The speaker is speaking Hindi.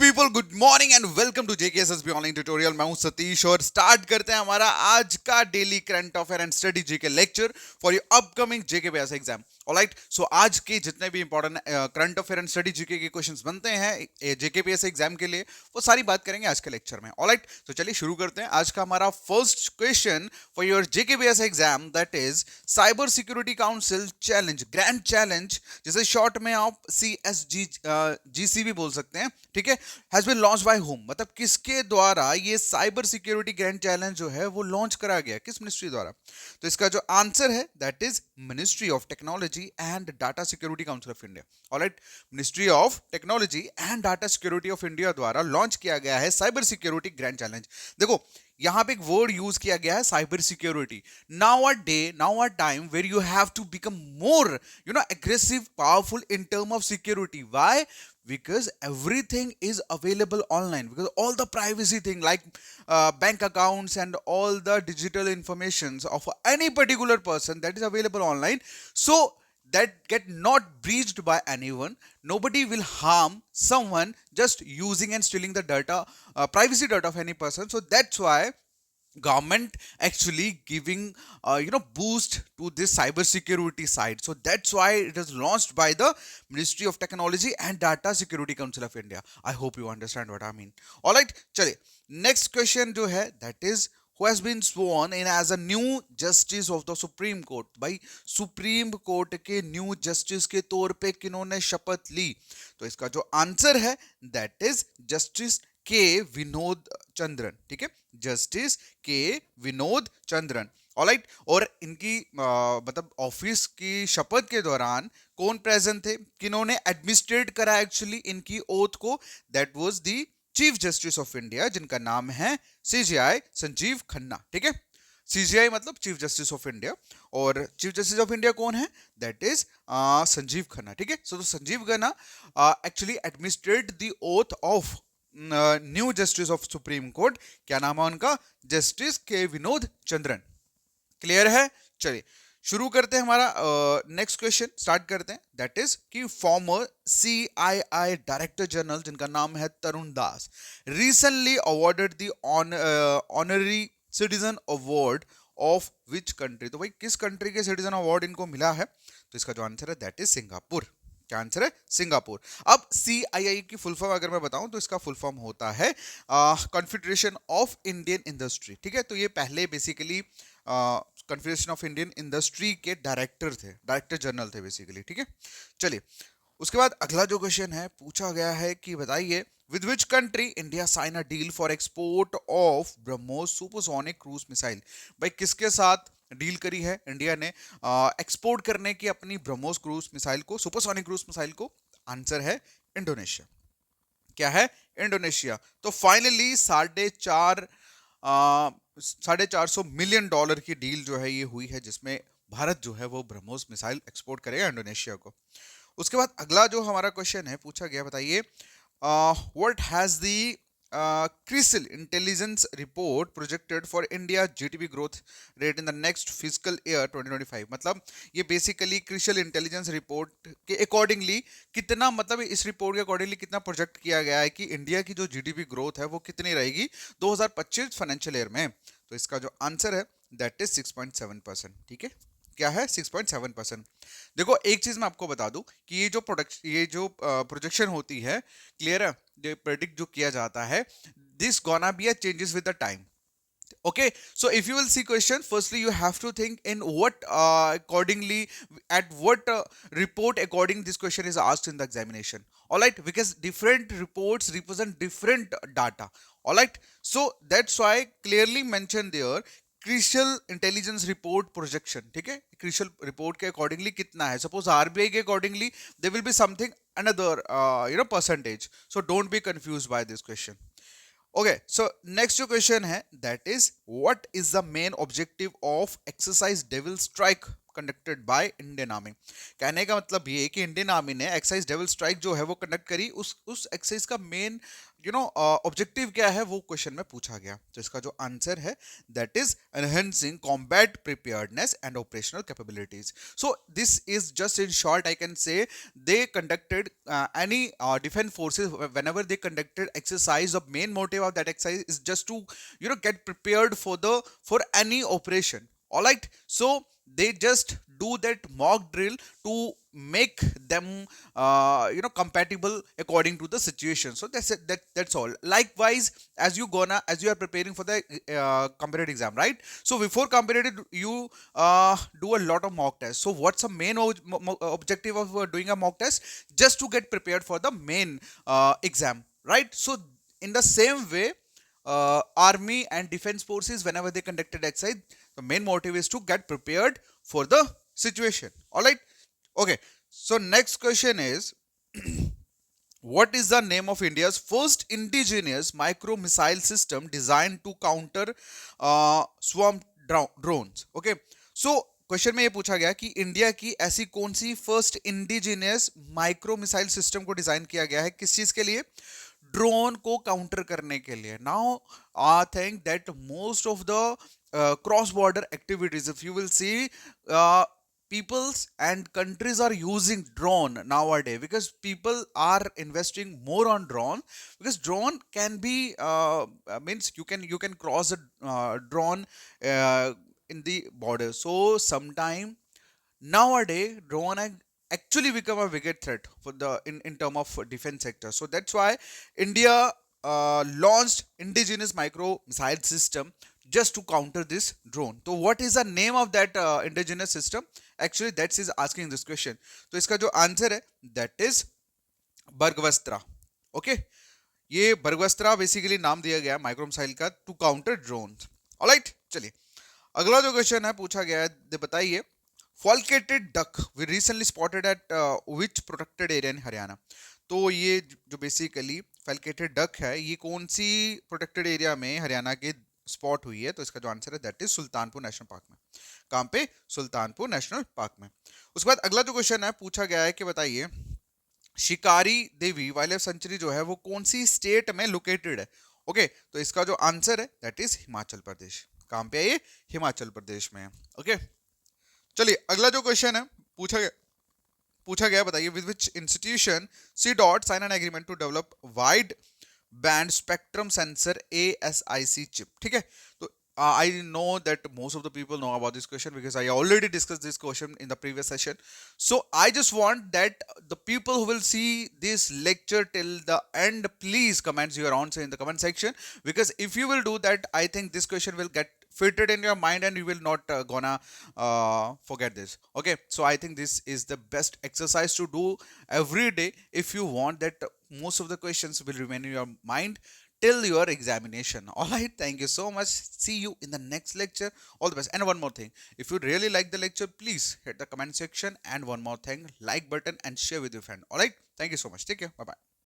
People, good morning and welcome to JKSSB online tutorial. मैं हूं सतीश और स्टार्ट करते हैं हमारा आज का daily current affair and study GK lecture for your upcoming JKPS exam. Alright, so आज के जितने भी important current affair and study GK के क्वेश्चंस बनते हैं जेकेपीएस एग्जाम के लिए, वो सारी बात करेंगे आज के लेक्चर में। ऑलराइट, तो चलिए शुरू करते हैं। आज का हमारा first question for your JKPS exam, that is cyber security council challenge, grand challenge, जिसे शॉर्ट में आप CSGC भी बोल सकते हैं, ठीक है, has been launch by home, मतलब किसके द्वारा ये साइबर सिक्योरिटी ग्रैंड चैलेंज जो है वो लॉन्च करा गया, किस मिनिस्ट्री द्वारा? तो इसका जो आंसर है that is ministry of technology and data security council of India. Alright, ministry of technology and data security of India द्वारा लॉन्च किया गया है साइबर सिक्योरिटी ग्रैंड चैलेंज। देखो, यहां पे एक वर्ड यूज किया गया है, cyber security. Now a time where you have to become more aggressive, powerful in term of security. Why? Because everything is available online, because all the privacy thing like bank accounts and all the digital informations of any particular person, that is available online, so that get not breached by anyone. Nobody will harm someone just using and stealing the data, privacy data of any person. So that's why government actually giving boost to this cyber security side. So that's why it is launched by the Ministry of Technology and Data Security Council of India. I hope you understand what I mean. All right, chaliye next question जो है that is who has been sworn in as a new justice of the Supreme Court. भाई सुप्रीम कोर्ट के न्यू जस्टिस के तौर पे किन्होंने शपथ ली? तो इसका जो आंसर है दैट इज जस्टिस के विनोद चंद्रन, ठीक है, जस्टिस के विनोद चंद्रन। ऑलराइट, और इनकी मतलब ऑफिस की शपथ के दौरान कौन प्रेजेंट थे, किन्होंने एडमिनिस्ट्रेट करा एक्चुअली इनकी ओथ को? That was the chief justice of India, जिनका नाम है CJI संजीव खन्ना, ठीक है। CJI मतलब चीफ जस्टिस ऑफ इंडिया, और चीफ जस्टिस ऑफ इंडिया कौन है? दैट इज संजीव खन्ना, ठीक है। So Sanjiv Khanna actually administrate the oath of new justice of supreme court. क्या नाम है उनका? जस्टिस के विनोद चंद्रन। क्लियर है? चलिए शुरू करते हैं हमारा नेक्स्ट क्वेश्चन, स्टार्ट करते हैं। दैट इज कि फॉर्मर CII डायरेक्टर जनरल, जिनका नाम है Tarun Das, recently awarded the honorary citizen award of which country? तो भाई किस कंट्री के सिटीजन अवार्ड इनको मिला है? तो इसका जो आंसर है दैट इज सिंगापुर। क्या आंसर है? सिंगापुर। अब CII की फुल फॉर्म अगर मैं बताऊं तो इसका फुल फॉर्म होता है कॉन्फेडरेशन ऑफ इंडियन इंडस्ट्री, ठीक है। तो ये पहले basically confederation of Indian industry के डायरेक्टर थे, डायरेक्टर जनरल थे बेसिकली, ठीक है। चलिए उसके बाद अगला जो क्वेश्चन है पूछा गया है कि बताइए with which country India sign a deal for export of BrahMos supersonic cruise missile? भाई किसके साथ डील करी है इंडिया ने एक्सपोर्ट करने की अपनी ब्रह्मोस क्रूज मिसाइल को, सुपरसोनिक क्रूज मिसाइल को? आंसर है इंडोनेशिया। क्या है? इंडोनेशिया। तो फाइनली $450 मिलियन की डील जो है ये हुई है, जिसमें भारत जो है वो ब्रह्मोस मिसाइल एक्सपोर्ट करेगा इंडोनेशिया को। उसके बाद अगला जो हमारा क्वेश्चन है पूछा गया, बताइए what has the CRISIL intelligence report projected for India GDP growth rate in the next fiscal year 2025? मतलब ये बेसिकली CRISIL इंटेलिजेंस रिपोर्ट के अकॉर्डिंगली कितना, मतलब इस रिपोर्ट के अकॉर्डिंगली कितना प्रोजेक्ट किया गया है कि इंडिया की जो GDP ग्रोथ है वो कितनी रहेगी 2025 फाइनेंशियल ईयर में? तो इसका जो आंसर है दैट इज 6.7%, ठीक है। क्या है? 6.7%। देखो एक चीज मैं आपको बता दूं कि ये जो प्रोजेक्शन होती है, क्लियर है, जो प्रेडिक्ट जो किया जाता है, this gonna be a changes with the time. Okay, so if you will see question, firstly you have to think in what accordingly, at what report according this question is asked in the examination. All right, because different reports represent different data. All right, so that's why clearly mentioned there crucial intelligence report projection, ठीक है। क्रिशियल रिपोर्ट के अकॉर्डिंगली कितना है, सपोज RBI के accordingly they will be something another percentage, so don't be confuse by this question. Okay, so next जो क्वेश्चन है that is what is the main objective of exercise devil strike conducted by Indian Army. कहने का मतलब ये है कि इंडियन आर्मी ने एक्सरसाइज डेविल स्ट्राइक जो है वो कंडक्ट करी. उस एक्सरसाइज का मेन ऑब्जेक्टिव क्या है वो क्वेश्चन में पूछा गया. तो इसका जो आंसर है that is enhancing combat preparedness and operational capabilities. So this is just in short I can say they conducted any defense forces whenever they conducted exercise. The main motive of that exercise is just to get prepared for any operation. All right, so they just do that mock drill to make them compatible according to the situation. So that's it, that's all. Likewise, as you are preparing for the competitive exam, right? So before competitive you do a lot of mock tests. So what's the main objective of doing a mock test? Just to get prepared for the main exam, right? So in the same way, army and defense forces, whenever they conducted exercise, the main motive is to get prepared for the situation. All right, okay. So next question is what is the name of India's first indigenous micro missile system designed to counter swarm drones? Okay, so question में ये पूछा गया कि इंडिया की ऐसी कौन सी first indigenous micro missile system को डिजाइन किया गया है, किस चीज के लिए? ड्रोन को काउंटर करने के लिए. Now I think that most of the cross border activities, if you will see, peoples and countries are using drone nowadays because people are investing more on drone, because drone can be means you can cross a drone in the border. So sometime nowadays drone actually become a bigger threat for the in term of defense sector. So that's why India launched indigenous micro missile system just to counter this drone. So what is the name of that indigenous system? Actually that is asking this question. तो इसका जो आंसर है that is बर्गवस्त्रा. ओके, ये बर्गवस्त्रा बेसिकली नाम दिया गया माइक्रो मिसाइल का टू काउंटर ड्रोन. ऑलराइट, चलिए अगला जो क्वेश्चन है पूछा गया है, बताइए falcated duck we recently spotted at which protected area in Haryana. तो ये जो बेसिकली फॉल्केटेड डक है ये कौन सी प्रोटेक्टेड एरिया में हरियाणा के स्पॉट हुई है? तो इसका जो आंसर है that is Sultanpur national park में. कहां पे? सुल्तानपुर नेशनल पार्क में. उसके बाद अगला जो क्वेश्चन है पूछा गया है कि बताइए शिकारी देवी वाइल्ड लाइफ सेंचुरी जो है वो कौन सी स्टेट में लोकेटेड है? ओके, तो इसका जो आंसर है दैट इज हिमाचल प्रदेश. कहां पे है ये? हिमाचल प्रदेश में. ओके, चलिए अगला जो क्वेश्चन है पूछा गया बताइए with which institution C dot sign an agreement to develop wide band spectrum sensor ASIC chip. ठीक है, तो I know that most of the people know about this question because I already discussed this question in the previous session. So I just want that the people who will see this lecture till the end, please comment your answer in the comment section, because if you will do that, I think this question will get fitted in your mind and you will not gonna forget this. Okay, so I think this is the best exercise to do every day if you want that most of the questions will remain in your mind till your examination. All right, thank you so much. See you in the next lecture. All the best. And one more thing, if you really like the lecture, please hit the comment section, and one more thing, like button and share with your friend. All right, thank you so much. Take care. Bye bye.